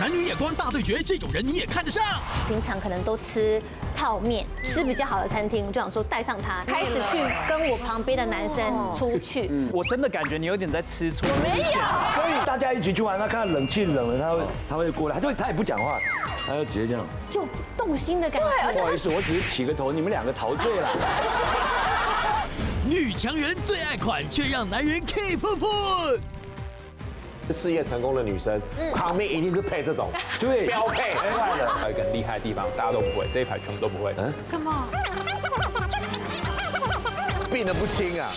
男女眼光大对决，这种人你也看得上？平常可能都吃泡面，吃比较好的餐厅，我就想说带上他，开始去跟我旁边的男生出去。我真的感觉你有点在吃醋。没有，所以大家一起去玩，他看到冷气冷了，他会过来，他也不讲话，他就直接这样。就动心的感觉。不好意思，我只是起个头，你们两个陶醉了。女强人最爱款，却让男人 K 噗噗。事业成功的女生，旁边一定是配这种，对，标配。还有一个很厉害的地方，大家都不会，这一排全部都不会。什么？病得不轻啊！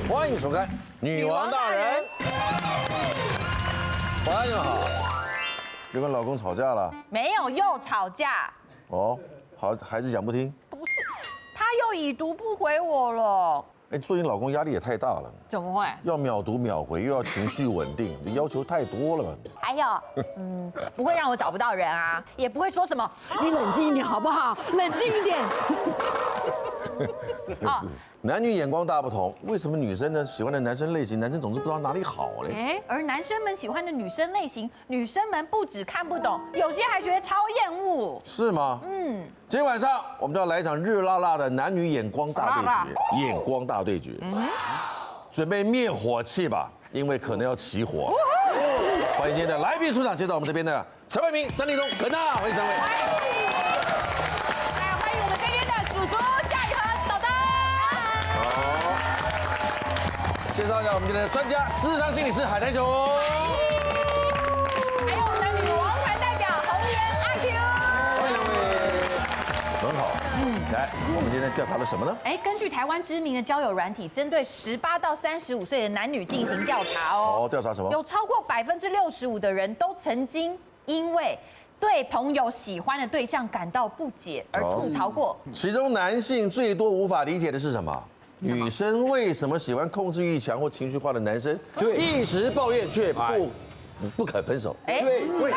欢迎收看《女王大人》。晚安，你们好。又跟老公吵架了？没有，又吵架。哦，好，孩子讲不听。不是，他又已读不回我了。哎，做你老公压力也太大了，怎么会？要秒读秒回，又要情绪稳定，你要求太多了吧？还有，不会让我找不到人啊，也不会说什么，你冷静一点好不好？冷静一点。哦，男女眼光大不同，为什么女生呢喜欢的男生类型，男生总是不知道哪里好嘞？哎，而男生们喜欢的女生类型，女生们不止看不懂，有些还觉得超厌恶。是吗？今天晚上我们就要来一场热辣辣的男女眼光大对决，眼光大对决。准备灭火器吧，因为可能要起火。欢迎今天的来宾出场，介绍我们这边的陈慧明、张立东、陈娜，欢迎三位。来，欢迎我们这边的祖祖夏雨禾、导导。好，介绍一下我们今天的专家，智商心理师海苔熊。还有我们的女王团代表红颜阿 Q。欢迎两位。很好，来，我们今天调查了什么呢？哎，根据台湾知名的交友软体，针对18到35岁的男女进行调查哦。哦，调查什么？有超过65%的人都曾经因为对朋友喜欢的对象感到不解而吐槽过。其中男性最多无法理解的是什么？女生为什么喜欢控制欲强或情绪化的男生？对，一直抱怨却不肯分手。哎，为什么？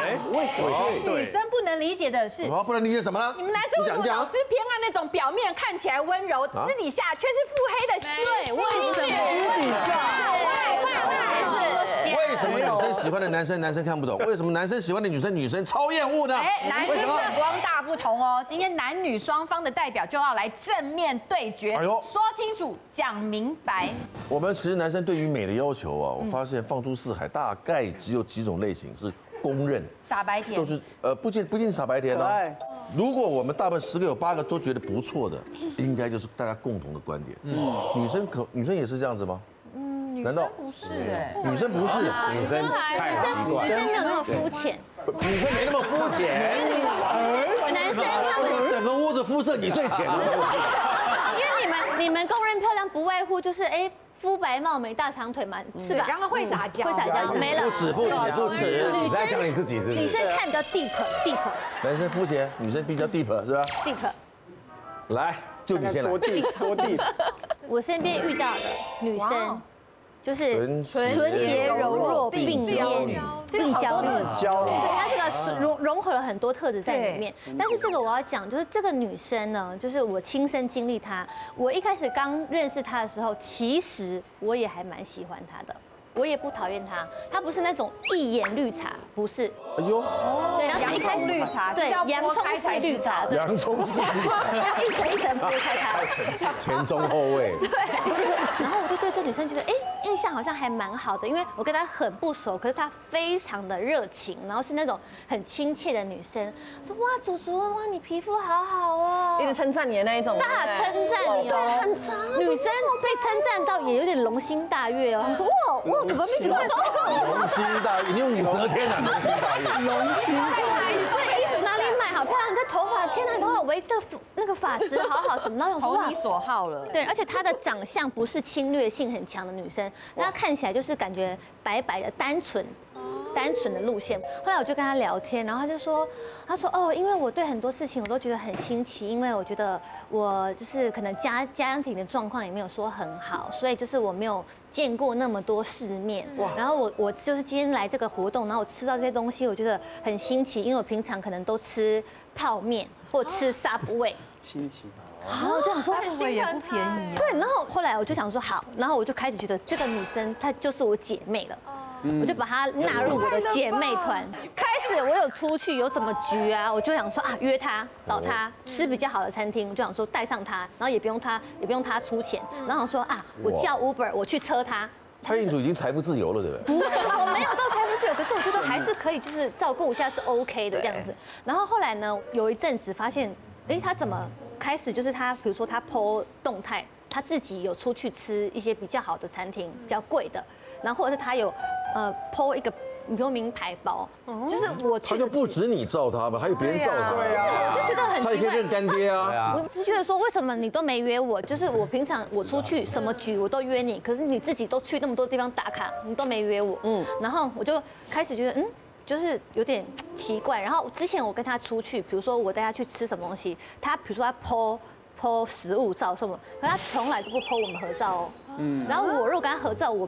女生不能理解的是，好，不能理解什么呢？你们男生为什么老是偏爱那种表面看起来温柔，私底下却是腹黑的心？为什么？为什么女生喜欢的男生看不懂？为什么男生喜欢的女生超厌恶呢？哎，男生眼光大不同哦。今天男女双方的代表就要来正面对决，说清楚，讲明白。我们其实男生对于美的要求啊，我发现放诸四海，大概只有几种类型是公认，傻白甜都是不一定傻白甜哦。如果我们大部分10个有8个都觉得不错的，应该就是大家共同的观点。女生也是这样子吗？难道不是？哎，女生不是，女生太奇怪，女生没有那么肤浅，女生没那么肤浅。男生他们整个屋子肤色你最浅的。因为你们公认漂亮不外乎就是肤白貌美大长腿嘛，是吧？然后会撒娇，没了。不止。你在讲你自己是不是？女生看比较 deep，男生肤浅，女生比较 deep，是吧 deep。来，就你先来。多地。我身边遇到的女生。就是纯洁柔弱并娇，对，它这个融合了很多特质在里面。但是这个我要讲，就是这个女生呢，就是我亲身经历她。我一开始刚认识她的时候，其实我也还蛮喜欢她的。我也不讨厌她，她不是那种一眼绿茶，不是。哎呦，对，然后洋葱绿茶，对，洋葱式绿茶，对，洋葱式绿茶，一层一层剥开它，前中后卫。对，然后我就对这女生觉得，印象好像还蛮好的，因为我跟她很不熟，可是她非常的热情，然后是那种很亲切的女生，说哇，祖祖，哇，你皮肤好好哦，一直称赞你的那一种，大称赞你哦，很长，女生被称赞到也有点龙心大悦哦，她说哇，怎么没觉得龙心大悦，你用武则天啊，龙心大悦，龙心大悦，这衣服哪里买好漂亮？你这头发，天哪，你头发维这那个发质好好什么，然后投你所好了。对，而且她的长相不是侵略性很强的女生，她看起来就是感觉白白的单纯。单纯的路线。后来我就跟他聊天，然后他说哦，因为我对很多事情我都觉得很新奇，因为我觉得我就是可能家庭的状况也没有说很好，所以就是我没有见过那么多世面。然后我就是今天来这个活动，然后我吃到这些东西，我觉得很新奇，因为我平常可能都吃泡面或吃 Subway。新奇。然后我就想说，也不便宜。对，然后后来我就想说好，然后我就开始觉得这个女生她就是我姐妹了。我就把她纳入我的姐妹团。开始我有出去有什么局啊，我就想说啊，约她找她吃比较好的餐厅，我就想说带上她，然后也不用她出钱，然后想说啊，我叫 Uber 我去车她。潘彦祖已经财富自由了，对不对？不是，我没有到财富自由，可是我觉得还是可以，就是照顾一下是 OK 的这样子。然后后来呢，有一阵子发现，她怎么开始就是她，比如说她 po 动态，她自己有出去吃一些比较好的餐厅，比较贵的，然后或者是她有po 一个比如名牌包，就是我去，他就不止你照他吧，还有别人照他，我就觉得很奇怪。他也可以认干爹啊。我只觉得说，为什么你都没约我？就是我平常我出去什么局我都约你，可是你自己都去那么多地方打卡，你都没约我。然后我就开始觉得，就是有点奇怪。然后之前我跟他出去，比如说我带他去吃什么东西，他比如说他 po 食物照什么，可是他从来都不 po 我们合照哦。然后我如果跟他合照，我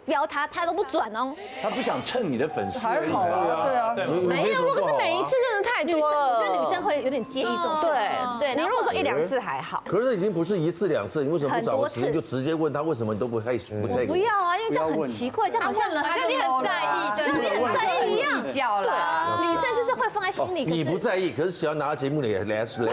标他都不转哦。他不想蹭你的粉丝，还好啊，对啊，没有，如果是每一次认的太多了，我觉得女生会有点介意这种事情。对，你如果说1、2次还好，可是已经不是1次2次，你为什么不找个时间就直接问他为什么你都不take？我不要啊，因为这样很奇怪，这样好像你很在意，像你很在意一样。计较了。对，女生就是会放在心里。你不在意，可是喜欢拿到节目里来说。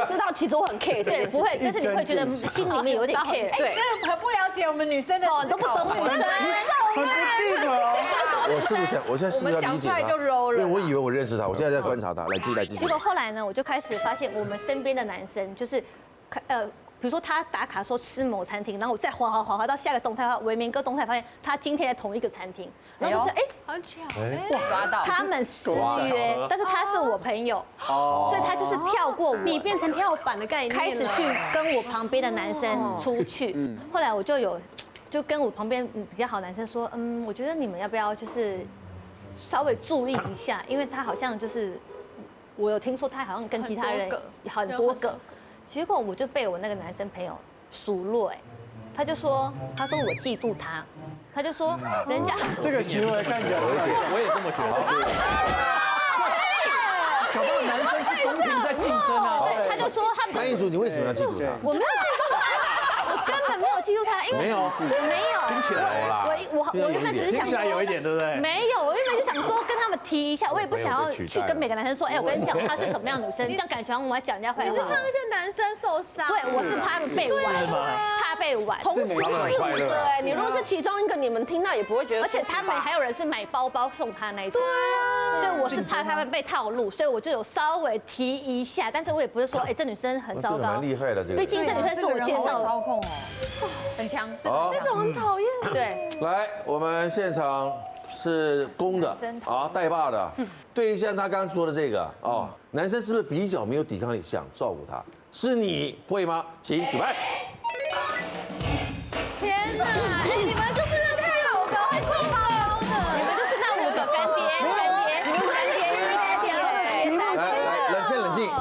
知道其实我很 care， 对，不会，但是你会觉得心里面有点 care， 对，真的很不了解我们女生的，都不懂女生，很不定哦。我是不是？我现在是不是要理解他？因为我以为我认识他，我现在在观察他。来继续。结果后来呢，我就开始发现我们身边的男生就是，比如说他打卡说吃某餐厅，然后我再滑到下个动态的话，维明哥动态发现他今天在同一个餐厅，然后就是好巧，抓到他们私约，但是他是我朋友，所以他就是跳过我，你变成跳板的概念，开始去跟我旁边的男生出去。后来我就跟我旁边比较好男生说，我觉得你们要不要就是稍微注意一下，因为他好像就是我有听说他好像跟其他人很多个。结果我就被我那个男生朋友数落，他说我嫉妒他，他就说人家这个行为看起来我也这么觉得。搞不好男生是公平在竞争啊。对，他就说他们。潘彦祖，你为什么要嫉妒他？我没有嫉妒他，我根本没有嫉妒他，因为没有，我没有。听起来啦，我原本只是想说有一点，对不对？没有，我原本就想说跟他们提一下，我也不想要去跟每个男生说，我跟你讲她是什么样的女生，这样感觉我要讲人家坏话。你是怕那些男生受伤？对，我是怕被玩，怕被玩。同时是对，你如果是其中一个，你们听到也不会觉得。而且他们还有人是买包包送他那一种，所以我是怕他们被套路，所以我就有稍微提一下，但是我也不是说，这女生很糟糕，蛮厉害的这个。毕竟这女生是我介绍的，操控很强，这种很讨厌。对，来，我们现场是公的带爸的，对于像他刚刚说的这个男生是不是比较没有抵抗力，想照顾他？是你会吗？请举办。天哪，你们就是那太老高会送包包的，你们就是那5个干爹，你们干爹，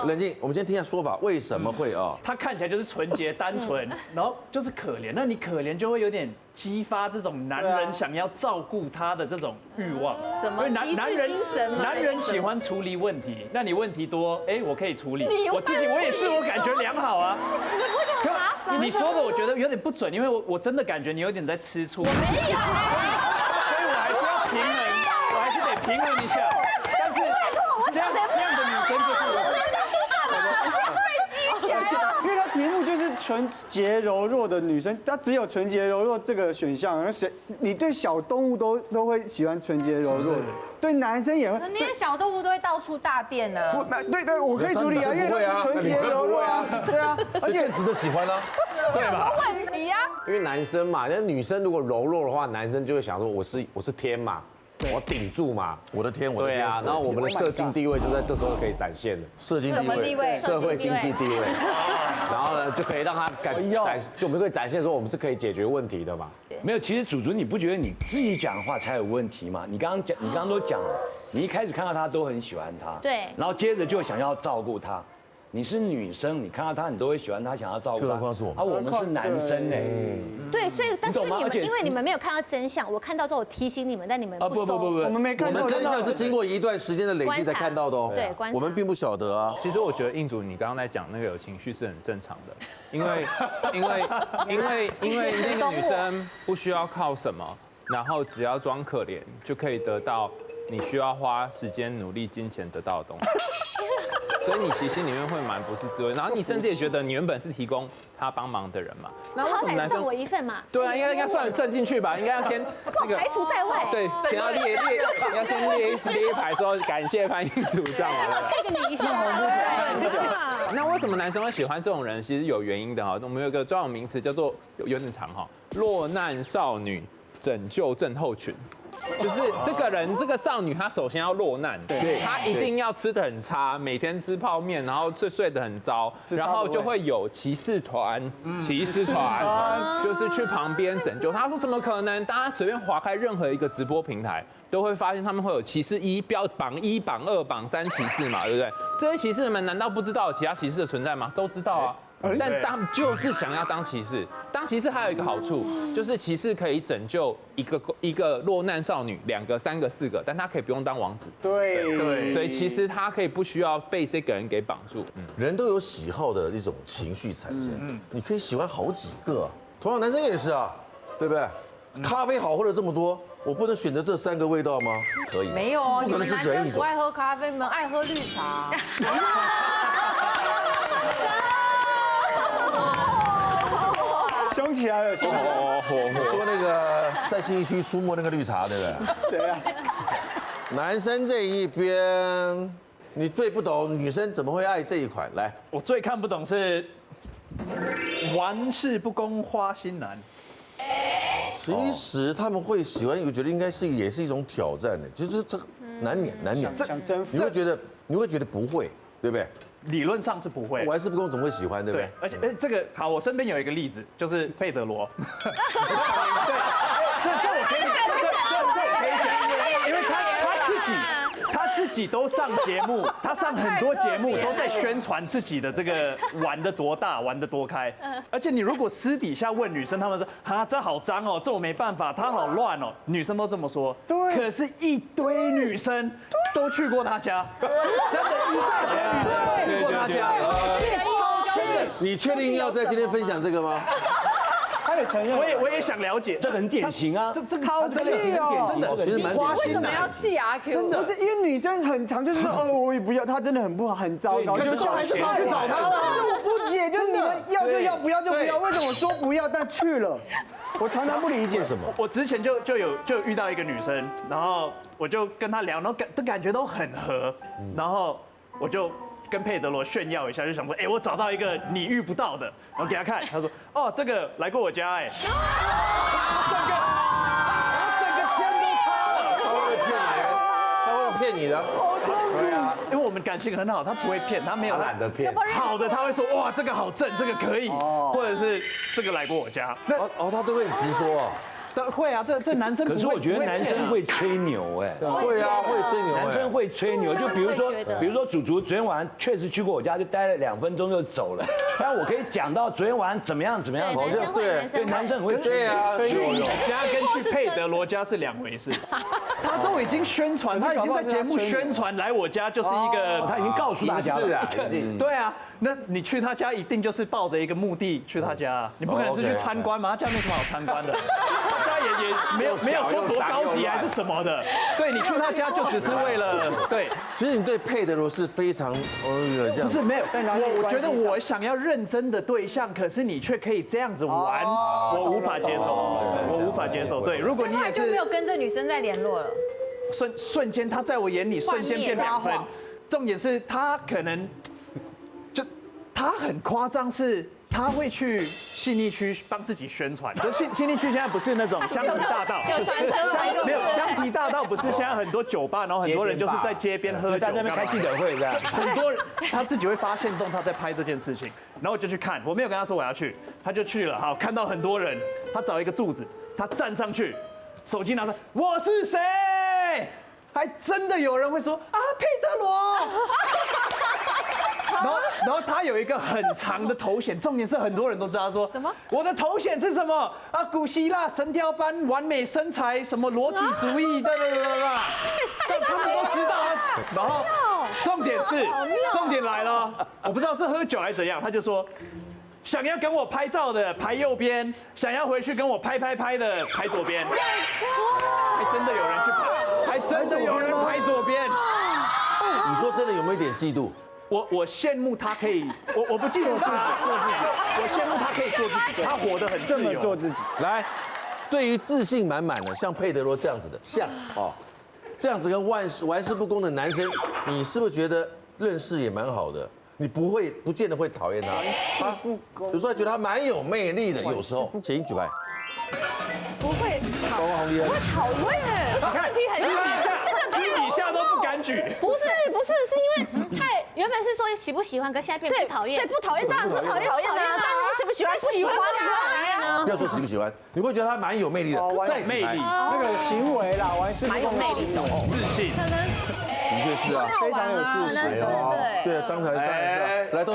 冷静，我们先听一下说法，为什么会他看起来就是纯洁单纯，然后就是可怜，那你可怜就会有点激发这种男人想要照顾他的这种欲望。什么男人喜欢处理问题，那你问题多，我可以处理，我也自我感觉良好啊。你说的我觉得有点不准，因为我真的感觉你有点在吃醋。我没有，所以我还是要平衡，我还是得平衡一下。但是这样的女生就是我。因为他题目就是纯洁柔弱的女生，她只有纯洁柔弱这个选项，而且你对小动物都会喜欢纯洁柔弱，对男生也会。那些小动物都会到处大便呢。对，我可以处理啊，因为纯洁柔弱啊，对啊，而且值得喜欢啊，对吧？问题啊，因为男生嘛，那女生如果柔弱的话，男生就会想说我是天嘛，我顶住嘛。我的天，我的天！对啊，然后我们的社经地位就在这时候可以展现了。社经什么地位？社会经济地位。然后呢，就可以让他就我们可以展现说我们是可以解决问题的嘛。没有，其实祖祖，你不觉得你自己讲话才有问题吗？你刚刚都讲了，你一开始看到他都很喜欢他，对，然后接着就想要照顾他。你是女生，你看到他你都会喜欢他，想要照顾他。更何况是我们，我们是男生呢。对，所以但是因为你们没有看到真相，我看到之后我提醒你们，但你们不，我们没看到。我们真相是经过一段时间的累积才看到的哦。对，我们并不晓得啊。其实我觉得印主你刚刚在讲那个有情绪是很正常的，因为那个女生不需要靠什么，然后只要装可怜就可以得到你需要花时间、努力、金钱得到的东西。所以你其实心里面会蛮不是滋味，然后你甚至也觉得你原本是提供他帮忙的人嘛，那为什么男生送我一份嘛？对啊，应该算挣进去吧，应该要先那个排除在外。对，先要要先列一排说感谢潘印主这样嘛。take你一下。那为什么男生会喜欢这种人？其实有原因的哈。我们有一个专有名词叫做有点长哈，落难少女拯救症候群。就是这个人，这个少女，她首先要落难，对，她一定要吃得很差，每天吃泡面，然后睡得很糟，然后就会有骑士团，就是去旁边拯救。他说怎么可能？大家随便划开任何一个直播平台，都会发现他们会有骑士榜1、榜2、榜3骑士嘛，对不对？这些骑士们难道不知道其他骑士的存在吗？都知道啊。但就是想要当骑士，当骑士还有一个好处，就是骑士可以拯救一个落难少女，2个、3个、4个，但他可以不用当王子。对，所以其实他可以不需要被这个人给绑住。人都有喜好的一种情绪产生，你可以喜欢好几个啊。同样男生也是啊，对不对？咖啡好喝了这么多，我不能选择这3个味道吗？可以。没有哦，你不可能们男生是只有一种。不爱喝咖啡，你们爱喝绿茶。凶起来了，凶起来了！你说那个在信义区出没那个绿茶，对不对？对啊。男生这一边，你最不懂女生怎么会爱这一款。来，我最看不懂是玩世不恭花心男。其实他们会喜欢，我觉得应该也是一种挑战的，就是这个难免。想征服。你会觉得不会，对不对？理论上是不会，玩世不恭怎么会喜欢，对不对？而且这个好，我身边有一个例子，就是佩德罗。对，这我可以讲，因为他自己都上节目，他上很多节目都在宣传自己的这个玩得多大，玩得多开。而且你如果私底下问女生，他们说啊这好脏哦，这我没办法，他好乱哦，女生都这么说。对。可是，一堆女生都去过他家，真的，一大堆女生去过他家。你确定要在今天分享这个吗？他也承认，我也想了解，这很典型啊，这个好气哦，真的，其实蛮为什么要气阿 Q？ 真的不是因为女生很常就是说我也不要，他真的很不好，很糟糕，就还是跑去找他了。这我不解，就是你们要就要，不要就不要，为什么说不要但去了？我常常不理解什么。我之前就遇到一个女生，然后我就跟她聊，然后感觉都很合，然后我就跟佩德罗炫耀一下，就想说，哎，我找到一个你遇不到的，然后给他看，他说，哦，这个来过我家，哎，整个天都塌了。他会骗你，他会骗你的。对啊，因为我们感情很好，他不会骗，他没有懒得骗。好的，他会说，哇，这个好正，这个可以，或者是这个来过我家。他都跟你直说啊。会啊，这男生不会。可是我觉得男生会吹牛哎，会啊，会吹牛。男生会吹牛，就比如说祖祖昨天晚上确实去过我家，就待了2分钟就走了。但我可以讲到昨天晚上怎么样，好像对，男生很会吹啊，有家跟去佩德罗家是2回事。他都已经宣传，他已经在节目宣传来我家就是一个，他已经告诉大家了啊，对啊，那你去他家一定就是抱着一个目的去他家，你不可能是去参观嘛，他家没什么好参观的。他也没有说多高级还是什么的，对你去他家就只是为了对。其实你对佩德罗是非常这样，不是没有，我觉得我想要认真的对象，可是你却可以这样子玩，我无法接受，我无法接受。对，如果你也是就没有跟这女生再联络了，瞬间他在我眼里瞬间变2分，重点是他可能就他很夸张是。他会去信义区帮自己宣传，就信义区现在不是那种香堤大道，就传车没有香堤大道，不是现在很多酒吧，然后很多人就是在街边喝酒，在那边开记者会这样，很多人他自己会发现动他在拍这件事情，然后我就去看，我没有跟他说我要去，他就去了，好，看到很多人，他找一个柱子，他站上去，手机拿出来，我是谁？还真的有人会说啊，佩德罗。然后他有一个很长的头衔，重点是很多人都知道他说什么？我的头衔是什么啊？古希腊神雕般完美身材，什么裸体主义的，他们都知道啊。然后重点来了，我不知道是喝酒还是怎样，他就说。想要跟我拍照的排右边，想要回去跟我拍的排左边。还真的有人去拍，还真的有人排左边。你说真的有没有一点嫉妒？我羡慕他可以，我不嫉妒他做自己，我羡慕他可以做自己，他活得很自由，做自己。来，对于自信满满的像佩德罗这样子的，这样子跟玩世不恭的男生，你是不是觉得认识也蛮好的？你不见得会讨厌他，有时候觉得他蛮有魅力的。有时候，请举牌。不会讨厌，你看私底下都不敢举。不是，是因为太原本是说喜不喜欢，可现在变不讨厌。对，不讨厌当然不讨厌啊，但是喜不喜欢不喜欢啊。不要说喜不喜欢，你会觉得他蛮有魅力的，在魅力那个行为啦，玩世不恭，蛮有魅力的，自信。的确是啊，非常有自信。对，当然是啊。来，豆豆。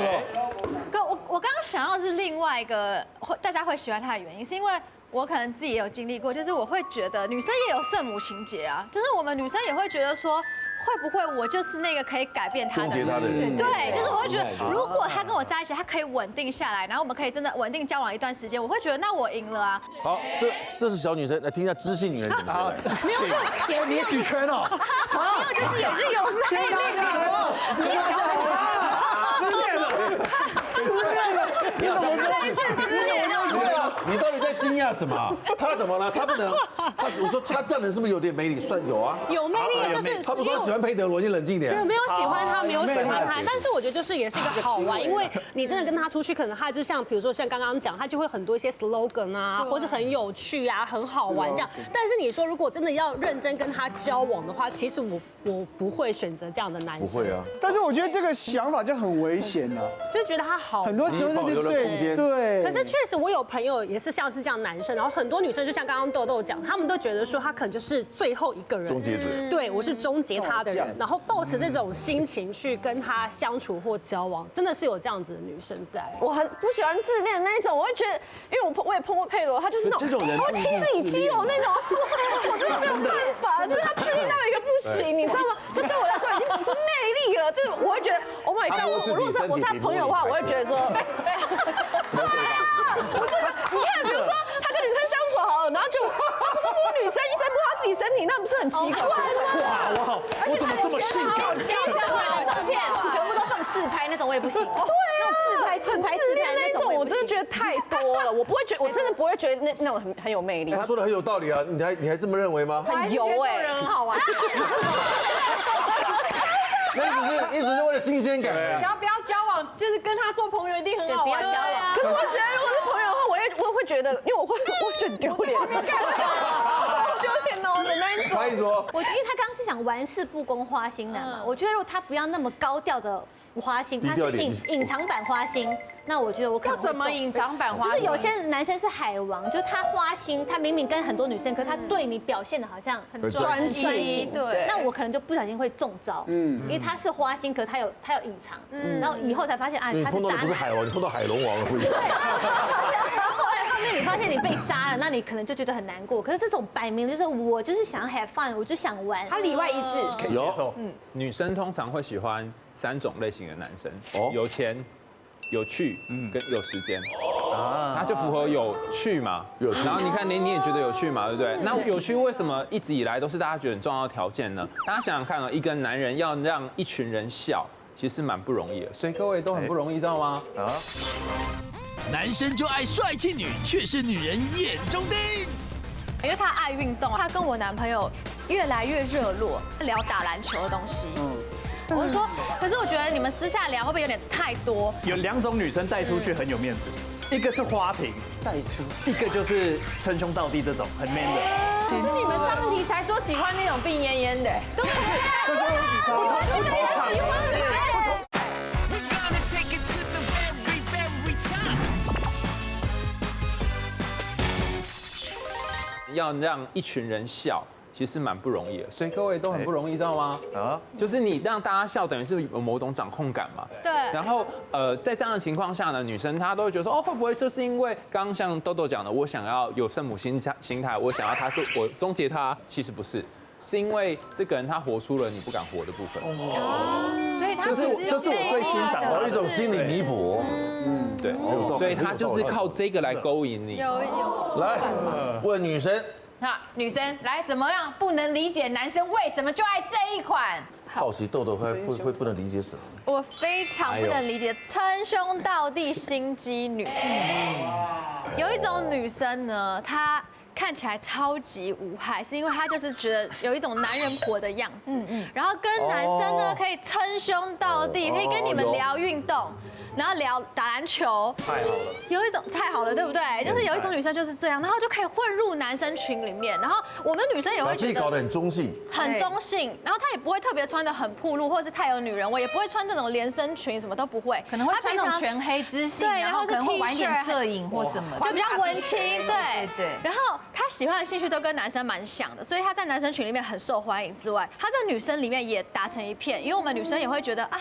我刚刚想要是另外一个大家会喜欢他的原因，是因为我可能自己也有经历过，就是我会觉得女生也有圣母情节啊，就是我们女生也会觉得说。会不会我就是那个可以改变他的人？终结他的人。对，就是我会觉得，如果他跟我在一起，他可以稳定下来，然后我们可以真的稳定交往一段时间，我会觉得那我赢了啊。好，这是小女生，来听一下知性女人怎么说。没有，你也举圈哦。没有，就是也是有魅力的。失恋了。你到底在惊讶什么？他怎么了？他不能，我说他这样人是不是有点魅力？算有啊，有魅力的就是他不说喜欢佩德罗，你冷静点。对，没有喜欢他，没有喜欢他，但是我觉得就是也是一个好玩，因为你真的跟他出去，可能他就像比如说像刚刚讲，他就会很多一些 slogan 啊，或是很有趣啊，很好玩这样。但是你说如果真的要认真跟他交往的话，其实我不会选择这样的男生。不会啊。但是我觉得这个想法就很危险了，就觉得他好，很多时候就是对。可是确实我有朋友也是像是这样男生，然后很多女生就像刚刚豆豆讲，他们都觉得说他可能就是最后一个人，终结者。对，我是终结他的人，然后抱持这种心情去跟他相处或交往，真的是有这样子的女生在。我很不喜欢自恋的那一种，我会觉得，因为我也碰过佩罗，他就是那种会亲自己肌肉那种，我真的没有办法，就是他自恋到一个不行，你知道吗？这对我来说已经不是魅力了，这我会觉得 ，Oh my god！ 我如果是他朋友的话，我会觉得说，对啊，你看，比如说他跟女生相处好了，然后就不是摸女生，一直摸他自己身体，那不是很奇怪吗？我怎么这么性感？第一张的照片全部都放自拍那种，我也不行。对啊，那种自拍那种，我真的觉得太多了，我不会觉得，我真的不会觉得那种很有魅力。他说的很有道理啊，你还这么认为吗？很油哎，人很好玩。那意思是为了新鲜感。只要不要交往，就是跟他做朋友一定很好玩。不要交往。可是我觉得如果是朋友的话，我会觉得，因为我会觉得丢脸。丢脸哦的那一种。他一说，因为他刚刚是讲玩世不恭花心男嘛，我觉得如果他不要那么高调的花心，他是隐藏版花心。那我觉得我可能怎么隐藏版花心？就是有些男生是海王，就是他花心，他明明跟很多女生，可他对你表现的好像很专情，对。那我可能就不小心会中招，因为他是花心，可他有隐藏，然后以后才发现啊，他是渣男。你碰到的不是海王，你碰到海龙王了，不一样。然后后来后面你发现你被渣了，那你可能就觉得很难过。可是这种摆明就是我就是想 have fun， 我就想玩，他里外一致，可以接受。女生通常会喜欢3种类型的男生，有钱、有趣，跟有时间，他就符合有趣嘛，然后你看你也觉得有趣嘛，对不对？那有趣为什么一直以来都是大家觉得很重要的条件呢？大家想想看啊，一个男人要让一群人笑，其实蛮不容易的，所以各位都很不容易，知道吗？男生就爱帅气女，却是女人眼中钉。因为他爱运动，他跟我男朋友越来越热络，聊打篮球的东西。我就说，可是我觉得你们私下聊会不会有点太多？有2种女生带出去很有面子，一个是花瓶带出，一个就是称兄道弟这种很 man 的。可是你们上题才说喜欢那种病恹恹的，对啊，这就是一起唱。要让一群人笑，其实蛮不容易的，所以各位都很不容易，知道吗？啊，就是你让大家笑，等于是有某种掌控感嘛。对。然后在这样的情况下呢，女生她都会觉得说，哦，会不会就是因为刚刚像豆豆讲的，我想要有圣母心态，我想要他是我终结他，其实不是。是因为这个人他活出了你不敢活的部分，所以他这是我最欣赏的，有一种心理弥补。对，所以他就是靠这个来勾引你。有来问女生，那女生来怎么样不能理解男生为什么就爱这一款？好奇豆豆会不能理解什么？我非常不能理解称兄道弟心机女。有一种女生呢，她看起来超级无害，是因为她就是觉得有一种男人婆的样子，然后跟男生呢可以称兄道弟，可以跟你们聊运动，然后聊打篮球，太好了，有一种太好了，对不对？就是有一种女生就是这样，然后就可以混入男生群里面，然后我们女生也会觉得自己搞得很中性，很中性，然后她也不会特别穿得很暴露，或者是太有女人味，也不会穿这种连身裙，什么都不会，可能会穿那种全黑知性，对，然后是 T 恤，玩点摄影或什么，就比较文青，对。然后她喜欢的兴趣都跟男生蛮像的，所以她在男生群里面很受欢迎之外，她在女生里面也打成一片，因为我们女生也会觉得啊。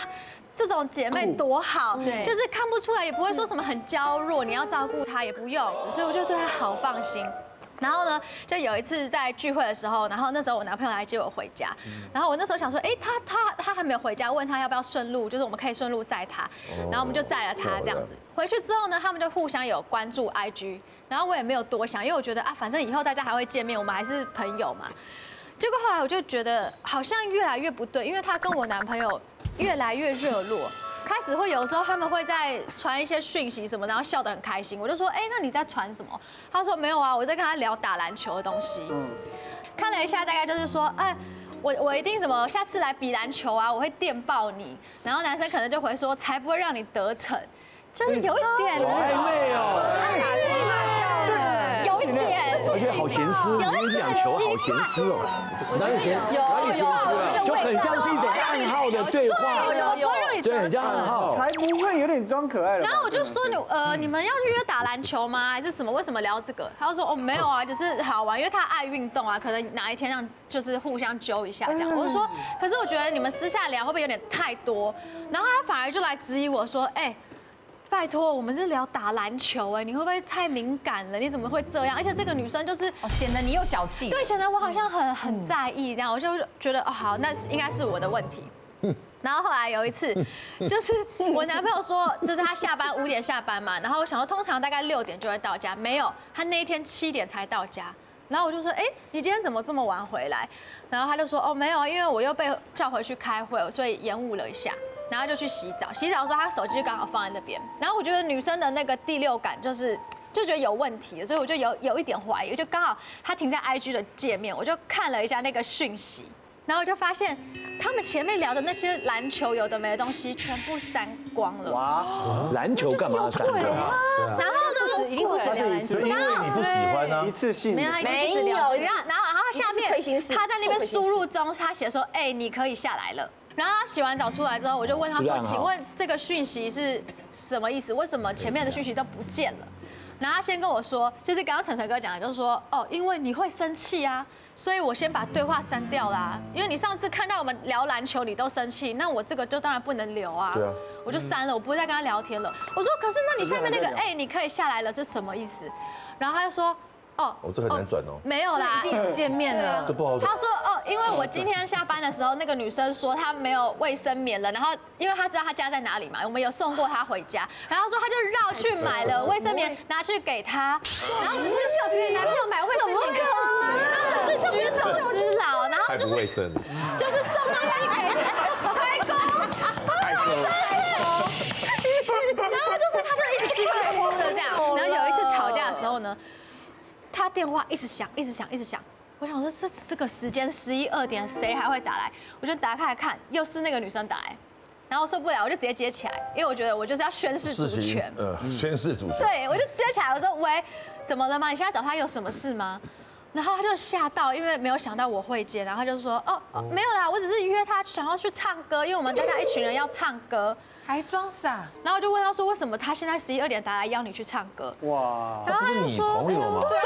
这种姐妹多好，就是看不出来，也不会说什么很娇弱，你要照顾她也不用，所以我就对她好放心。然后呢，就有一次在聚会的时候，然后那时候我男朋友来接我回家，然后我那时候想说，哎，他还没有回家，问他要不要顺路，就是我们可以顺路载他，然后我们就载了他这样子。回去之后呢，他们就互相有关注 IG， 然后我也没有多想，因为我觉得啊，反正以后大家还会见面，我们还是朋友嘛。结果后来我就觉得好像越来越不对，因为他跟我男朋友越来越热络，开始会有时候他们会在传一些讯息什么，然后笑得很开心。我就说，哎，那你在传什么？他说没有啊，我在跟他聊打篮球的东西。看了一下，大概就是说，哎，我一定什么，下次来比篮球啊，我会电爆你。然后男生可能就回说，才不会让你得逞，就是有一点暧昧哦，有一点。而且好咸湿，你讲球好咸湿哦，哪里咸湿啊？就很像是一种暗号的对话，对，很像暗号，才不会有点装可爱了。然后我就说你们要约打篮球吗？还是什么？为什么聊这个？他就说哦没有啊，只是好玩，因为他爱运动啊，可能哪一天让就是互相揪一下这样。我就说，可是我觉得你们私下聊会不会有点太多？然后他反而就来质疑我说，哎。拜托，我们是聊打篮球哎，你会不会太敏感了？你怎么会这样？而且这个女生就是显得你又小气，对，显得我好像很在意这样，我就觉得哦好，那应该是我的问题。然后后来有一次，就是我男朋友说，就是他下班5点下班嘛，然后我想说通常大概6点就会到家，没有，他那一天7点才到家。然后我就说，哎，你今天怎么这么晚回来？然后他就说，哦没有，因为我又被叫回去开会，所以延误了一下。然后就去洗澡，洗澡的时候他手机刚好放在那边，然后我觉得女生的那个第六感就觉得有问题，所以我就有一点怀疑，就刚好他停在 IG 的界面，我就看了一下那个讯息，然后我就发现他们前面聊的那些篮球有的没的东西全部删光了。哇，篮球干嘛要删光？然后呢，一定不止聊篮球，因为你不喜欢呢，一次性没有，然后下面他在那边输入中，他写说，哎，你可以下来了。然后他洗完澡出来之后，我就问他说：“请问这个讯息是什么意思？为什么前面的讯息都不见了？”然后他先跟我说，就是刚刚晨晨哥讲的，就是说哦，因为你会生气啊，所以我先把对话删掉啦。因为你上次看到我们聊篮球，你都生气，那我这个就当然不能留啊。对啊，我就删了，我不会再跟他聊天了。我说，可是那你下面那个哎，你可以下来了是什么意思？然后他就说。哦，这很难转哦。没有啦，一定见面了。这不好转。他说哦，因为我今天下班的时候，那个女生说她没有卫生棉了，然后因为她知道她家在哪里嘛，我们有送过她回家，然后说她就绕去买了卫生棉拿去给她，然后只是给男朋友买卫生棉给她，就是举手之劳，然后就是卫生，就是送东西给开工，开工，然后就是他就一直支支吾吾的这样，然后有一次吵架的时候呢。他电话一直响，一直响，一直响，我想说这个时间11、2点，谁还会打来？我就打开来看，又是那个女生打来，然后受不了，我就直接接起来，因为我觉得我就是要宣示主权。宣示主权。对，我就接起来，我说喂，怎么了吗？你现在找他有什么事吗？然后他就吓到，因为没有想到我会接，然后他就说没有啦，我只是约他想要去唱歌，因为我们大家一群人要唱歌。还装傻，然后我就问他说，为什么他现在11、2点打来邀你去唱歌？哇，然后他就说，朋友吗？对，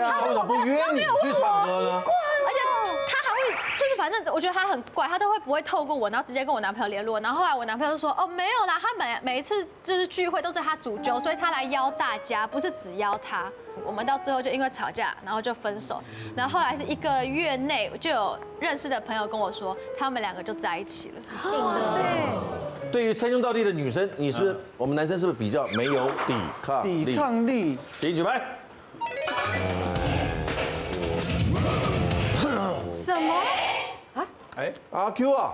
他为什么不约你去唱歌呢？而且他还会，就是反正我觉得他很怪，他都不会透过我，然后直接跟我男朋友联络。然后后来我男朋友就说，没有啦，他每一次就是聚会都是他主揪，所以他来邀大家，不是只邀他。我们到最后就因为吵架，然后就分手。然后后来是1个月内就有认识的朋友跟我说，他们2个就在一起了。对于称兄道弟的女生，你是我们男生是不是比较没有抵抗力？抵抗力，请举牌。什么？阿 Q 啊，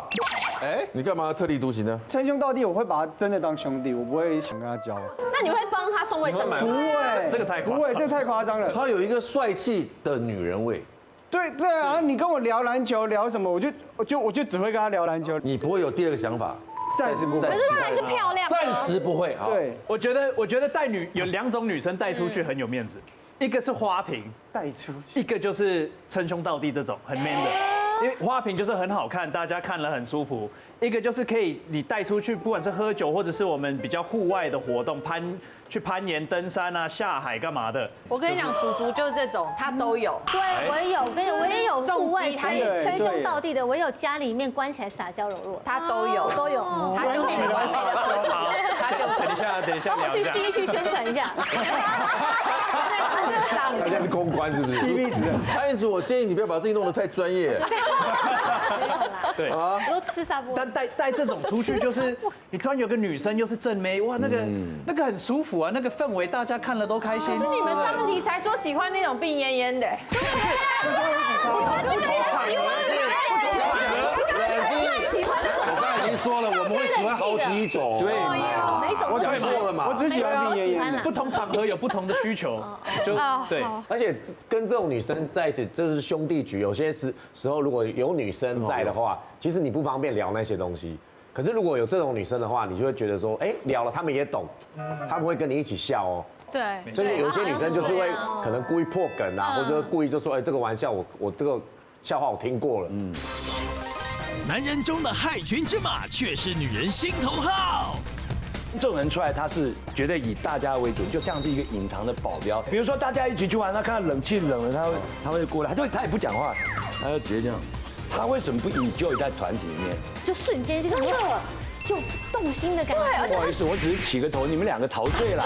你干嘛特立独行呢？称兄道弟，我会把他真的当兄弟，我不会想跟他交。那你会帮他送卫生棉？不会，这个太夸张，不会，这太夸张了。他有一个帅气的女人味。对啊，你跟我聊篮球聊什么，我就只会跟他聊篮球。你不会有第2个想法？暂时不会。可是她还是漂亮。暂时不会。对，我觉得带有2种女生带出去很有面子，一个是花瓶带出去，一个就是称兄道弟这种很 man 的。因为花瓶就是很好看，大家看了很舒服。一个就是可以你带出去，不管是喝酒或者是我们比较户外的活动，去攀岩、登山啊、下海干嘛的。我跟你讲，祖祖就是这种，他都有。对，我也有，我也有户外他也称兄道弟的，我也有家里面关起来撒娇柔弱，他都有。他就是你完美的哥哥。等一下帮我去新一区宣传一下。他现在是公关是不是？CP 值。潘彦祖，我建议你不要把自己弄得太专业。对啊，我都吃沙波。但带这种出去，就是你突然有个女生又是正妹，哇，那个很舒服啊，那个氛围大家看了都开心。可是你们上题才说喜欢那种病恹恹的。对我刚才已经说了，我们会喜欢好几种。对，每种我讲过了嘛。我只喜欢病恹恹。不同场合有不同的需求，就对。而且跟这种女生在一起，这是兄弟局。有些时候如果有女生在的话，其实你不方便聊那些东西。可是如果有这种女生的话，你就会觉得说，聊了他们也懂，他们会跟你一起笑哦。对。所以有些女生就是会可能故意破梗啊，或者故意就说，这个玩笑我这个笑话我听过了。男人中的害群之马，却是女人心头好。这种人出来，他是绝对以大家为主，就像是一个隐藏的保镖。比如说大家一起去玩，他看到冷气冷了，他会过来，他也不讲话，他就直接这样。他为什么不enjoy在团体里面？就瞬间就是就动心的感觉。不好意思，我只是起个头，你们2个陶醉了。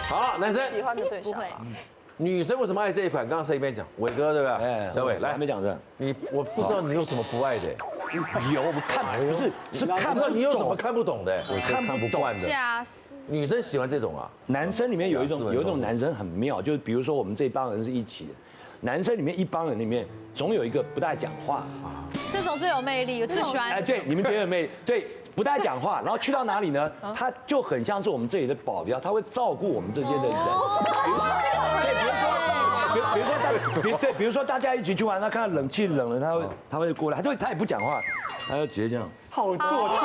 好，男生喜欢的对象。女生为什么爱这一款？刚刚谁边讲？伟哥对吧？小伟来，还没讲这。我不知道你有什么不爱的。有，我看不是看不懂。你有什么看不懂的？我看不惯的。吓死！女生喜欢这种啊。男生里面有一种男生很妙，就是比如说我们这帮人是一起的，男生里面一帮人里面总有一个不大讲话啊。这种最有魅力，我最喜欢。对，你们觉得有魅力？对，不大讲话，然后去到哪里呢？他就很像是我们这里的保镖，他会照顾我们这些的人。比如说大家一起去玩，他看到冷气冷了，他会过来，他也不讲话，他就直接这样。好做作。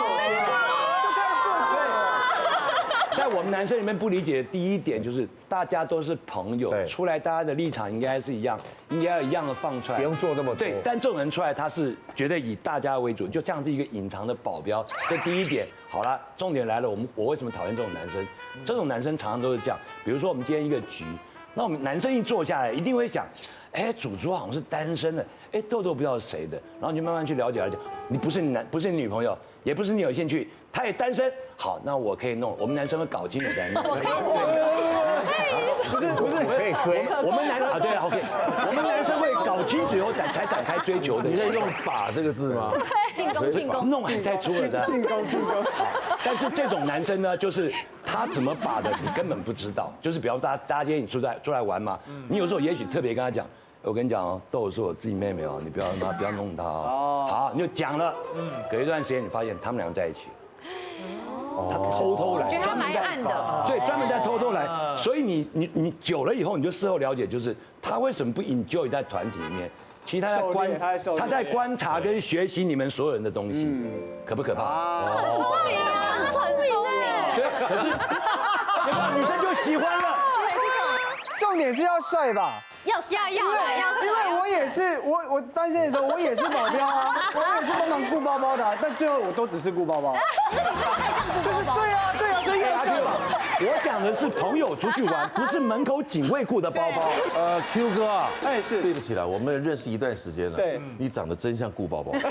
在我们男生里面不理解的第一点就是，大家都是朋友，出来大家的立场应该是一样，应该要一样的放出来，不用做那么多。对，但这种人出来，他是绝对以大家为主，就像是一个隐藏的保镖。这第一点。好了，重点来了，我为什么讨厌这种男生？这种男生常常都是这样，比如说我们今天一个局，那我们男生一坐下来，一定会想，祖好像是单身的，豆豆不知道是谁的，然后你就慢慢去了解，你不是你女朋友，也不是你有兴趣，他也单身，好，那我可以弄，我们男生会搞清楚再弄。不是可以追，我们男对啊 ，OK， 我们男生会搞清楚以后才展开追求的。你在用“把”这个字吗？对，进攻，弄还太粗了的。进攻。但是这种男生呢，就是他怎么把的，你根本不知道。就是比方大家今天你出来玩嘛，你有时候也许特别跟他讲，我跟你讲哦，豆是我自己妹妹哦，你不要弄她哦。好，你就讲了。隔一段时间你发现他们俩在一起。他偷偷来，觉得他蛮暗的，对，专门在偷偷来，所以你久了以后，你就事后了解，就是他为什么不 enjoy 在团体里面？其实他在观察跟学习你们所有人的东西，可不可怕？很聪明啊，很聪明。可是女生就喜欢了。重点是要帅吧？要帅。因为我也是我单身的时候，我也是保镖啊，我也是帮忙顾包包的，但最后我都只是顾包包。对啊，所以要帅吧？我讲的是朋友出去玩，不是门口警卫库的包包。Q 哥啊，哎是，对不起了，我们认识一段时间了，对，你长得真像顾包包。对吧？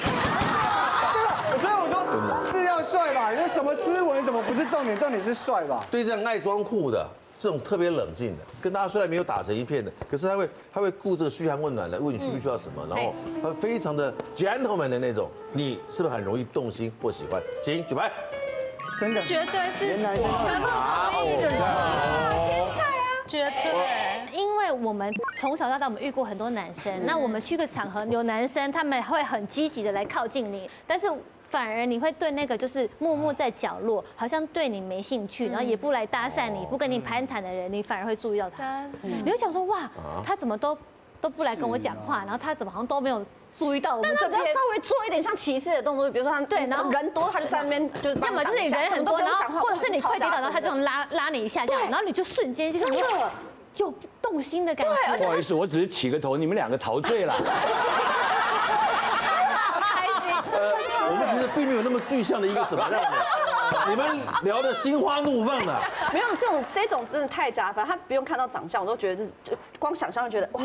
所以我说是要帅吧？你说什么斯文什么不是重点，重点是帅吧？对这样爱装酷的。这种特别冷静的，跟大家虽然没有打成一片的，可是他会顾这个嘘寒问暖的，问你需不需要什么，然后他非常的 gentleman 的那种，你是不是很容易动心或喜欢？请举牌。真的，绝对是全部同意的人，绝对。因为我们从小到大我们遇过很多男生，那我们去个场合有男生，他们会很积极的来靠近你，但是。反而你会对那个就是默默在角落，好像对你没兴趣，然后也不来搭讪你，不跟你攀谈的人，你反而会注意到他。你会想说哇，他怎么都不来跟我讲话，然后他怎么好像都没有注意到我们这边。但他只要稍微做一点像骑士的动作，比如说他对，然后人多他就在那边就是，要么就是你人很多，然后或者是你快跌倒，然后他这种拉你一下这样，然后你就瞬间就是有动心的感觉。不好意思，我只是起个头，你们两个陶醉了。我们其实并没有那么具象的一个什么让你们聊得心花怒放的。没有这种真的太加分，他不用看到长相，我都觉得就光想象就觉得哇，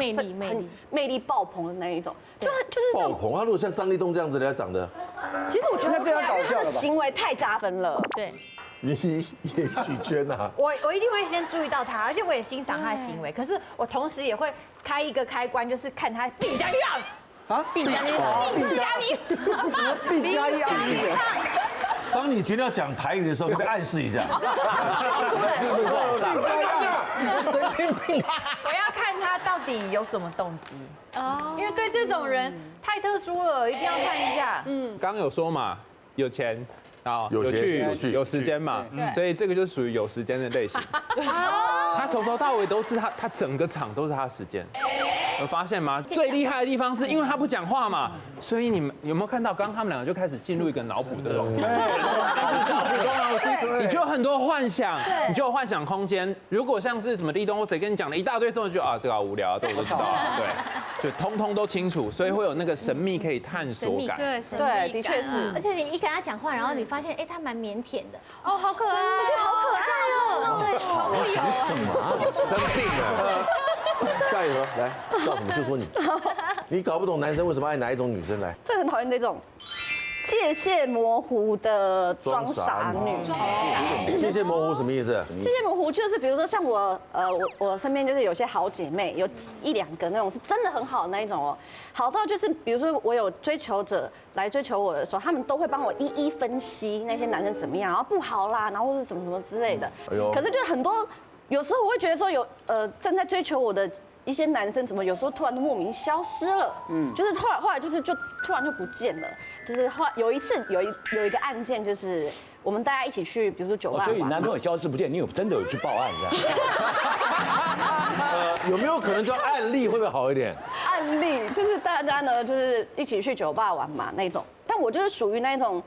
魅力爆棚的那一种，就是爆棚。他如果像张立东这样子的长得，其实我觉得那这样搞笑了吧？行为太加分了，对。你也许娟啊，我一定会先注意到他，而且我也欣赏他的行为，可是我同时也会开一个开关，就是看他必加一样。啊，必加一案，当你决定要讲台语的时候，可不可以暗示一下？神经病！我要看他到底有什么动机哦，因为对这种人太特殊了，一定要看一下。刚有说嘛，有钱。啊，有趣有时间嘛，所以这个就属于有时间的类型。他从头到尾都是他整个场都是他的时间。有发现吗？最厉害的地方是因为他不讲话嘛，所以你们有没有看到？刚刚他们两个就开始进入一个脑补的状态。你就有很多幻想，你就有幻想空间。如果像是什么立东或谁跟你讲了一大堆之后，就这个好无聊，这我都知道，对，就通通都清楚，所以会有那个神秘可以探索感。对，的确是。而且你一跟他讲话，然后你发现，他蛮腼腆的，哦，好可爱，我觉得好可爱哦，对，好不想什么？生病了。下一个来，叫什么就说你。你搞不懂男生为什么爱哪一种女生来？这很讨厌这种界限模糊的装傻女。界限模糊什么意思？界限模糊就是比如说像我身边就是有些好姐妹，有1、2个那种是真的很好的那一种哦，好到就是比如说我有追求者来追求我的时候，他们都会帮我一一分析那些男生怎么样，然后不好啦，然后或是什么什么之类的。可是就很多有时候我会觉得说正在追求我的一些男生怎么有时候突然都莫名消失了，就是后来就是就突然就不见了，就是后来有一次有一个案件就是。我们大家一起去，比如说酒吧。所以男朋友消失不见，你真的有去报案这样？有没有可能叫案例会不会好一点？案例就是大家呢，就是一起去酒吧玩嘛那种。但我就是属于那种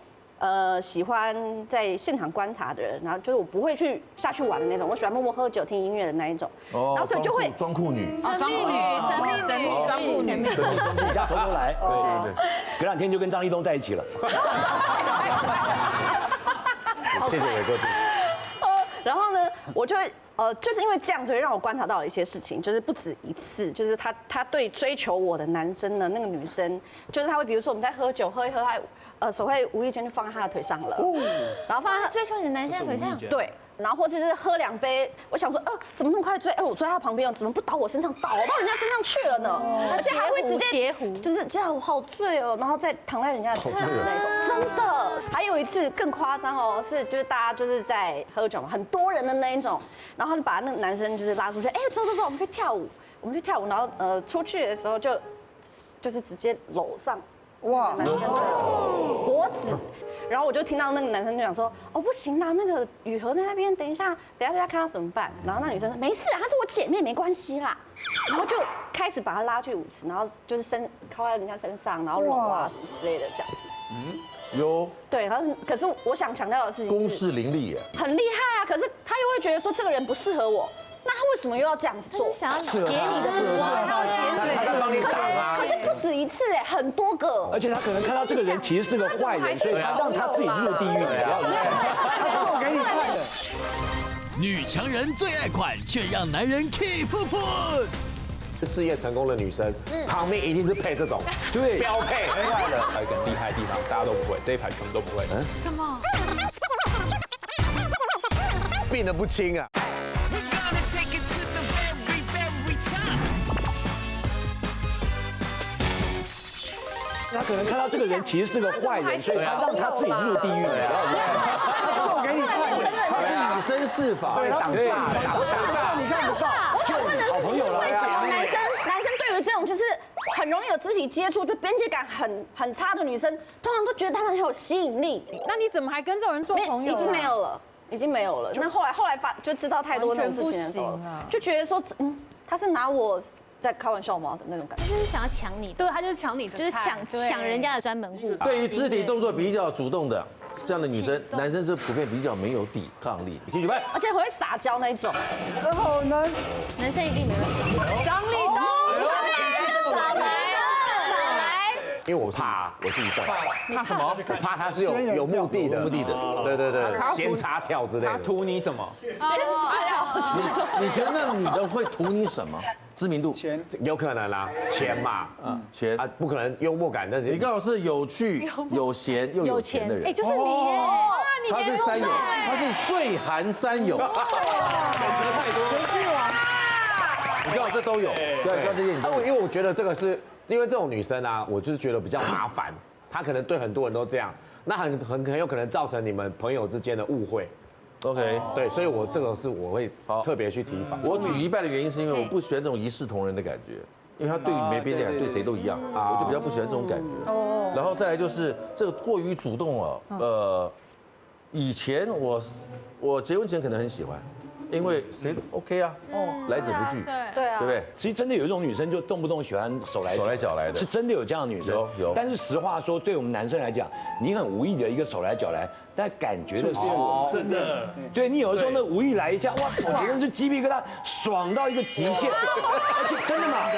喜欢在现场观察的人，然后就是我不会下去玩的那种，我喜欢默默喝酒听音乐的那一种。哦，然后所以就会装酷女，神秘女，装酷女，你家偷偷来，对，隔2天就跟张立东在一起了。谢谢伟哥。然后呢，我就会就是因为这样，所以让我观察到了一些事情，就是不止一次，就是他对追求我的男生呢，那个女生，就是他会比如说我们在喝酒喝一喝，他手会无意间就放在他的腿上了，然后放在他追求你的男生的腿上，对。然后或者是喝2杯，我想说，怎么那么快追？我追他旁边，怎么不倒我身上，倒到人家身上去了呢？而且还会直接截胡，就是这样，我好醉哦，然后再躺在人家的腿上的那种，真的。还有一次更夸张哦，就是大家就是在喝酒嘛，很多人的那一种，然后就把那个男生就是拉出去，走，我们去跳舞，然后出去的时候就是直接搂上，哇，脖子。然后我就听到那个男生就讲说，哦不行啦，那个雨禾在那边，等一下被他看到怎么办？然后那女生说没事啊，她是我姐妹，没关系啦。然后就开始把她拉去舞池，然后就是靠在人家身上，然后搂啊什么之类的这样。有。对，然后可是我想强调的事情，公势凌厉耶，很厉害啊。可是他又会觉得说这个人不适合我。那他为什么又要这样子做？想要解你的目光，他在帮你挡啊。可是不止一次哎，很多个。而且他可能看到这个人其实是个坏人，所以他让他自己入地狱。我给你看的。女强人最爱款，却让男人 keep 不。事业成功的女生，旁边一定是配这种，对，标配。还有一个厉害的地方，大家都不会，这一排全部都不会。什么？病得不轻啊。他可能看到这个人其实是个坏人，所以他让他自己入地狱。我给你看的，他是以身试法，对，挡煞，你看不到。我想问的是，为什么男生对于这种就是很容易有肢体接触，就边界感很差的女生，通常都觉得他们很有吸引力？那你怎么还跟这种人做朋友？已经没有了，已经没有了。那后来就知道太多那种事情的时候，就觉得说，他是拿我在开玩笑吗的那种感觉？就是想要抢你，对，他就是抢你的，就是抢人家的专门户。对于肢体动作比较主动的这样的女生，男生是普遍比较没有抵抗力。继续拍，而且很会撒娇那一种。然后呢，男生一定没问题。张立东，少来。因为我怕，我是一段。怕什么？我怕他是有目的的，对，闲插跳之类的。他图你什么？你觉得那女的会图你什么？知名度？钱？有可能啦，钱嘛，钱啊，不可能幽默感，但是你刚好是有趣、有闲又有钱的人。哎，就是你耶！他是三有，他是岁寒三有。选择太多，国际网。你刚好这都有，对，刚这些你都有。因为我觉得这个是。因为这种女生啊，我就是觉得比较麻烦，她可能对很多人都这样，那很有可能造成你们朋友之间的误会。OK， 对，所以我这个是我会特别去提防。我举一半的原因是因为我不喜欢这种一视同仁的感觉，因为他对你没边界感，对谁都一样，我就比较不喜欢这种感觉。哦。然后再来就是这个过于主动哦，以前我结婚前可能很喜欢。因为谁 OK 啊，来者不拒，对啊，对不对？其实真的有一种女生就动不动喜欢手来脚来的，是真的有这样的女生。有。但是实话说，对我们男生来讲，你很无意的一个手来脚来，但感觉的是我真的，对你有的时候呢无意来一下，哇，我觉得是鸡皮疙瘩，爽到一个极限。真的吗？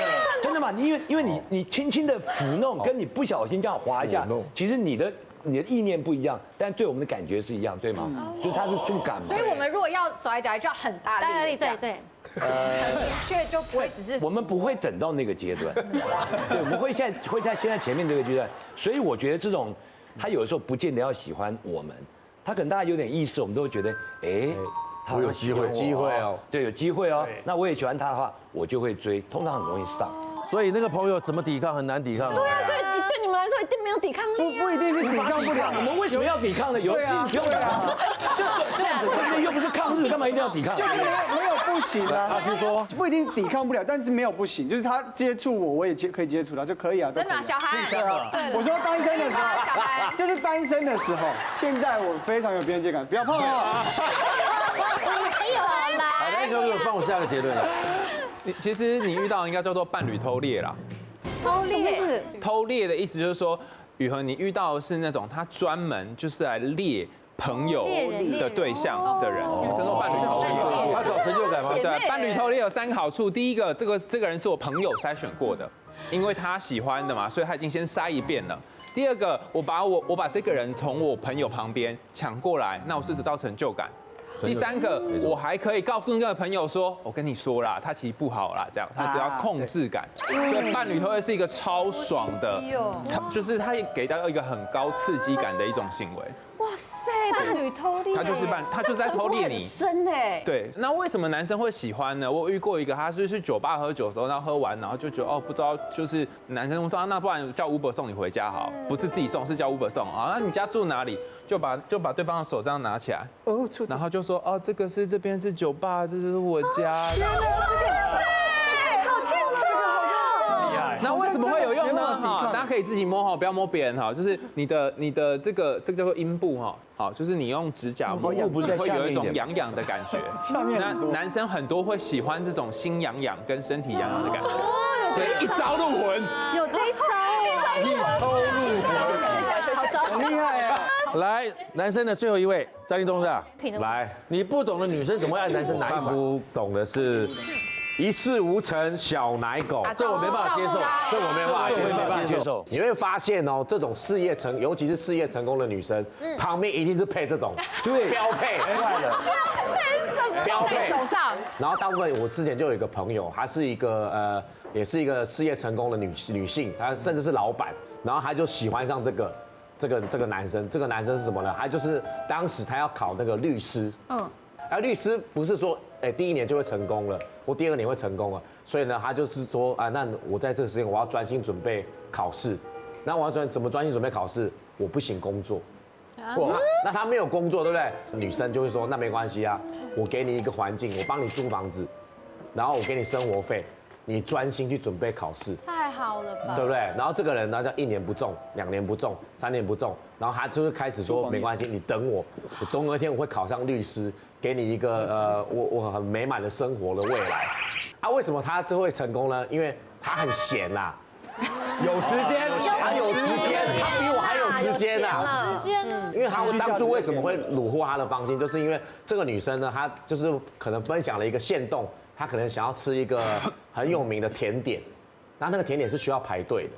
真的吗？因为你轻轻的抚弄，跟你不小心这样滑一下，其实你的意念不一样，但对我们的感觉是一样，对吗？就是它是触感嘛。所以我们如果要手来脚来，就要很大力，对。却就不会只是我们不会等到那个阶段，对，我们会在现在前面这个阶段，所以我觉得这种他有的时候不见得要喜欢我们，他可能大家有点意识，我们都会觉得，哎，我有机会哦，对，有机会哦，那我也喜欢他的话，我就会追，通常很容易上。所以那个朋友怎么抵抗很难抵抗。对啊，所以对你们来说一定没有抵抗力。不一定是抵抗不了，我们为什么要抵抗呢？游戏不用抵抗，就算着真的又不是抗日，干嘛一定要抵抗？就是没有不行啊。比如说不一定抵抗不了，但是没有不行，就是他接触我也可以接触他就可以啊。真的，小孩。对啊，我说单身的时候，就是单身的时候，现在我非常有边界感，不要碰啊。没有啦。好，那就帮我下个结论了。其实你遇到应该叫做伴侣偷猎啦。偷猎的意思就是说，雨禾你遇到的是那种他专门就是来猎朋友的对象的人，叫做伴侣偷猎。他找成就感吗？对，伴侣偷猎有3个好处。第一个，这个人是我朋友筛选过的，因为他喜欢的嘛，所以他已经先筛一遍了。第二个，我把这个人从我朋友旁边抢过来，那我是得到成就感。第3个，我还可以告诉那个朋友说，我跟你说啦，他其实不好啦，这样他得到控制感，所以伴侣偷猎是一个超爽的，就是他也给到一个很高刺激感的一种行为。哇塞，伴侣偷猎，他就是在偷猎你，深哎。对，那为什么男生会喜欢呢？我遇过一个，他是去酒吧喝酒的时候，然后喝完，然后就觉得不知道，就是男生说那不然叫 Uber 送你回家好，不是自己送，是叫 Uber 送啊。那你家住哪里？就把对方的手这样拿起来，然后就说这边是酒吧，这就是我家。好清楚，厉害。那为什么会有用呢？哈，大家可以自己摸哈，不要摸别人哈。就是你的这个叫做阴部哈，好，就是你用指甲摸，会有一种痒痒的感觉。那男生很多会喜欢这种心痒痒跟身体痒痒的感觉，所以一招入魂。有这一招，一招入魂，好招，很厉害啊！来，男生的最后一位，张立东是吧？来，你不懂的女生怎么会爱男生哪一范款？不懂的是一事无成小奶狗，这我没办法接受，这我没办法接受。你会发现哦，这种事业成，尤其是事业成功的女生，旁边一定是配这种，对，标配，标配手上。然后大部分我之前就有一个朋友，她是一个也是一个事业成功的女性，她甚至是老板，然后她就喜欢上这个男生。这个男生是什么呢？他就是当时他要考那个律师，而律师不是说第一年就会成功了，或第二年会成功了，所以呢，他就是说那我在这个时间我要专心准备考试，那我要怎么专心准备考试？我不行工作，那他没有工作，对不对？女生就会说那没关系啊，我给你一个环境，我帮你租房子，然后我给你生活费，你专心去准备考试。太好了吧？对不对？然后这个人呢，叫1年不中，2年不中，3年不中，然后他就会开始说没关系，你等我，我总有一天我会考上律师，给你一个我很美满的生活的未来。啊，为什么他最后会成功呢？因为他很闲啦，有时间，他有时间，他比我还有时间呐。时间呢？因为他当初为什么会虏获他的芳心，就是因为这个女生呢，她就是可能分享了一个限动，她可能想要吃一个很有名的甜点。那个甜点是需要排队的，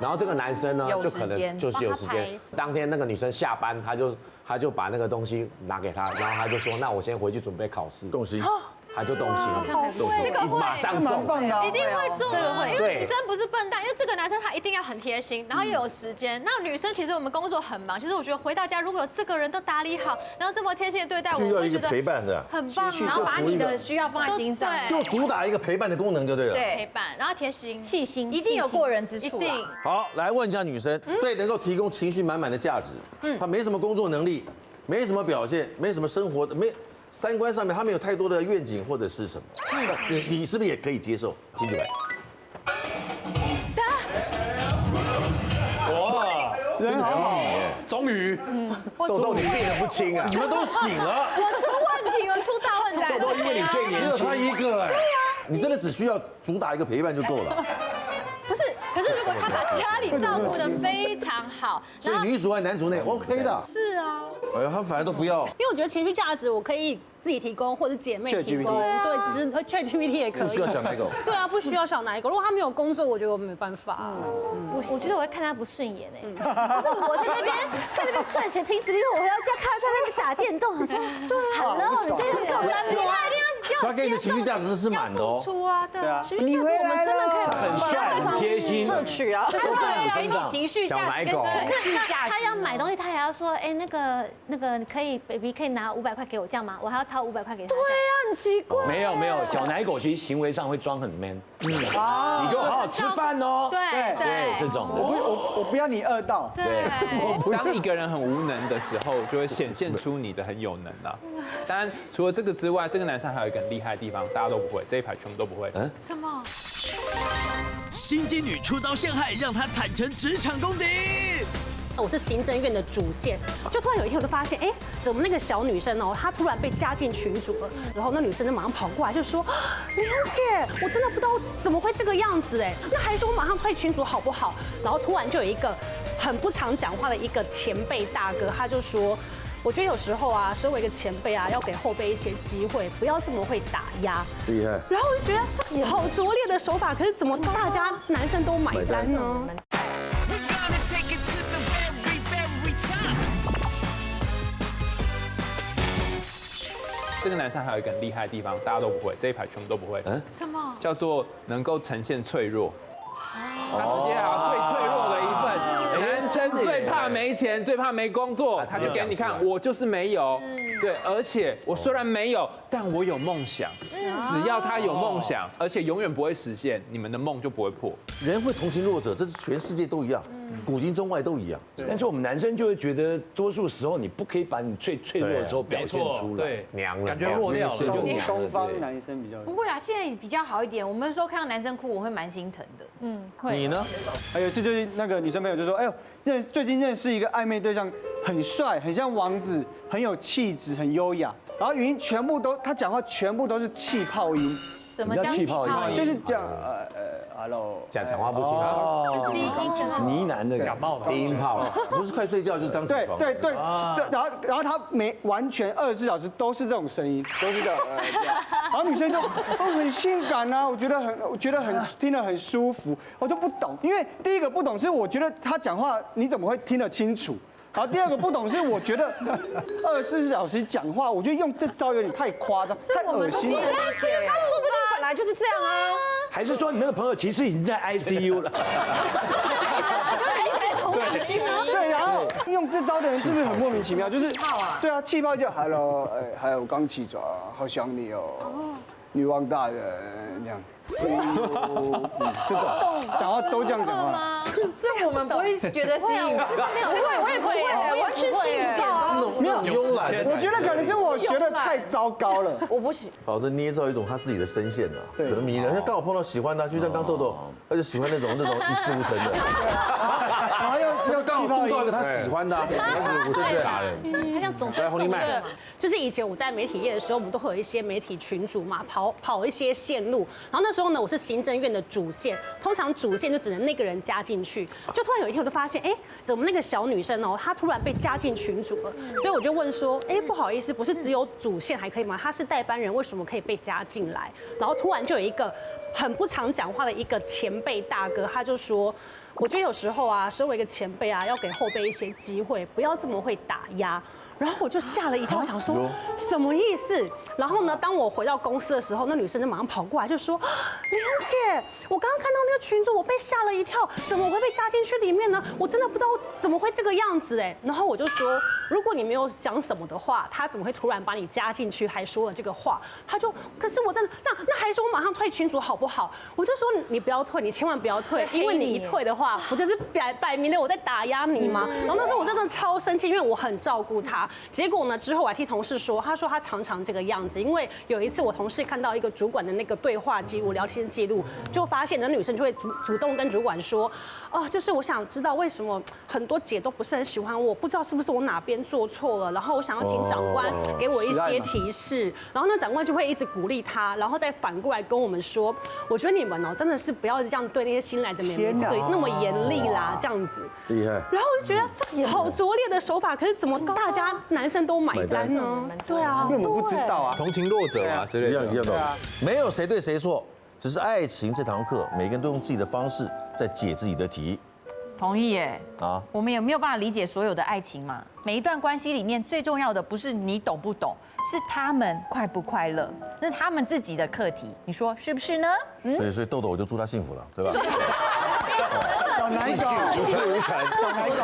然后这个男生呢，就可能就是有时间。当天那个女生下班，他就把那个东西拿给他，然后他就说：“那我先回去准备考试。”动心，他就动心了，这个会马上中，一定会中啊！因为对女生不是笨蛋，因为这个男生他一定要很贴心，然后又有时间。那女生其实我们工作很忙，其实我觉得回到家如果有这个人都打理好，然后这么贴心的对待我，就要一个我会觉得陪伴的，很棒，然后把你的需要放在心上，就主打一个陪伴的功能就对了。对，陪伴，然后贴心、细心，一定有过人之处，一定。好，来问一下女生，对能够提供情绪满满的价值，她没什么工作能力，没什么表现，没什么生活，三观上面她没有太多的愿景或者是什么，你是不是也可以接受？金主来，哇，人好好，终于，豆豆你病得不轻啊，你们都醒了，我出问题，我出大问题。豆豆因为你最年轻，只有她一个哎，你真的只需要主打一个陪伴就够了。不是，可是如果他把家里照顾得非常好，所以女主外男主内 OK 的。是啊，哎呀，他反而都不要。因为我觉得情绪价值我可以自己提供，或者姐妹提供，对，ChatGPT 也可以。不需要小奶狗。对啊，不需要小奶狗。如果他没有工作，我觉得我没办法。我觉得我会看他不顺眼哎，就是我在那边赚钱，平时因为我回到家看他在那边打电动，我说，Hello，你现在很搞三多啊，他给你的情绪价值是满的哦。出啊，对啊，你回来了，很帅，很贴心，摄取啊，给你情绪价值跟情绪价值。他要买东西，他还要说，哎，那个可以 ，baby 可以拿500块给我这样吗？我还要掏500块给他。对呀，很奇怪。没有，小奶狗其实行为上会装很 man，你就好好吃饭哦。对，这种的。我不要你饿到。对。当一个人很无能的时候，就会显现出你的很有能了。当然，除了这个之外，这个男生还有一个很厉害的地方，大家都不会，这一排全部都不会。什么？心机女出招陷害，让他惨成职场公敌。我是行政院的主线，就突然有一天我就发现，哎，怎么那个小女生哦，她突然被加进群组了，然后那女生就马上跑过来就说，莲姐，我真的不知道怎么会这个样子哎，那还是我马上退群组好不好？然后突然就有一个很不常讲话的一个前辈大哥，他就说。我觉得有时候啊，身为一个前辈啊，要给后辈一些机会，不要这么会打压。厉害。然后我就觉得好拙劣的手法，可是怎么大家男生都买单呢？这个男生还有一个很厉害的地方，大家都不会，这一排全部都不会。什么？叫做能够呈现脆弱。他直接好最脆弱的一份，男生最怕没钱，最怕没工作，他就给你看，我就是没有，对，而且我虽然没有，但我有梦想，只要他有梦想，而且永远不会实现，你们的梦就不会破。人会同情弱者，这是全世界都一样，古今中外都一样。但是我们男生就会觉得，多数时候你不可以把你最脆弱的时候表现出来，对，娘了，感觉弱掉了。东方男生比较不会啦，现在比较好一点。我们说看到男生哭，我会蛮心疼的。会。你呢？还有一次就是那个女生朋友就说，哎呦，最近认识一个暧昧对象，很帅，很像王子，很有气质，很优雅。然后语音全部都，他讲话全部都是气泡音。什么叫气泡音？就是讲，hello， 讲话不清楚，呢喃的感冒低音炮，不是快睡觉就是刚起床。对，然后他完全24小时都是这种声音，都是这样。然后女生就很性感啊，我觉得很听得很舒服，我就不懂，因为第一个不懂是我觉得他讲话你怎么会听得清楚？然后第二个不懂是我觉得24小时讲话，我觉得用这招有点太夸张，太恶心了。他说不定本来就是这样啊。还是说你那个朋友其实已经在 ICU 了？对，然后用这招的人是不是很莫名其妙？就是对啊，气泡就 hello， 还有刚起床，好想你哦，女王大人这样。这种讲话都这样讲话，这我们不会觉得吸引，我也不会，完全吸引到啊。没有慵懒，我觉得可能是我学的太糟糕了，我不行。好，这捏造一种他自己的声线啊，可能迷人。他刚好碰到喜欢他，就像刚豆豆，他就喜欢那种一事无成的，然后又刚好碰到一个他喜欢的，一事无成的打人。他像总是来，红丽麦，就是以前我在媒体业的时候，我们都会有一些媒体群组嘛，跑一些线路，然后那时候呢，我是行政院的主线，通常主线就只能那个人加进去。就突然有一天，我就发现，哎，怎么那个小女生哦，她突然被加进群组了？所以我就问说，哎，不好意思，不是只有主线还可以吗？她是代班人，为什么可以被加进来？然后突然就有一个很不常讲话的一个前辈大哥，他就说。我觉得有时候啊，身为一个前辈啊，要给后辈一些机会，不要这么会打压。然后我就吓了一跳，想说什么意思？然后呢，当我回到公司的时候，那女生就马上跑过来就说：“莲姐，我刚刚看到那个群组，我被吓了一跳，怎么会被加进去里面呢？我真的不知道怎么会这个样子哎。”然后我就说：“如果你没有讲什么的话，他怎么会突然把你加进去，还说了这个话？”他就，可是我真的，那还是我马上退群组好不好？我就说你不要退，你千万不要退，因为你一退的话，不就是摆明了我在打压你吗？然后那时候我真的超生气，因为我很照顾他。结果呢，之后我还替同事说，他说他常常这个样子，因为有一次我同事看到一个主管的那个对话记录、聊天记录，就发现那女生就会主动跟主管说，哦，就是我想知道为什么很多姐都不是很喜欢我，不知道是不是我哪边做错了，然后我想要请长官给我一些提示，然后那长官就会一直鼓励他，然后再反过来跟我们说，我觉得你们哦真的是不要这样对那些新来的妹妹这个那么严厉啦，这样子。厉害。然后我就觉得好拙劣的手法，可是怎么大家男生都买单呢？对啊，因为我们不知道啊，同情弱者啊之类的，一样的，没有谁对谁错，只是爱情这堂课，每个人都用自己的方式在解自己的题。同意耶。啊，我们也没有办法理解所有的爱情嘛。每一段关系里面最重要的不是你懂不懂，是他们快不快乐，那是他们自己的课题。你说是不是呢？所以豆豆我就祝他幸福了，对吧？小奶狗，一事无成，小奶狗。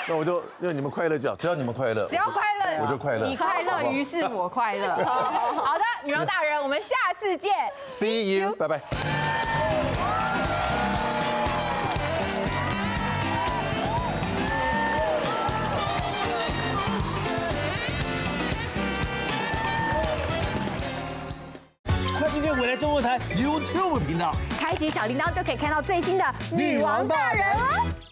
那我就因为你们快乐就好，只要你们快乐，只要快乐，我就快乐。你快乐，于是我快乐。好的，女王大人，我们下次见。See you， 拜拜。那今天未来中文台 YouTube 频道开启小铃铛就可以看到最新的女王大人哦。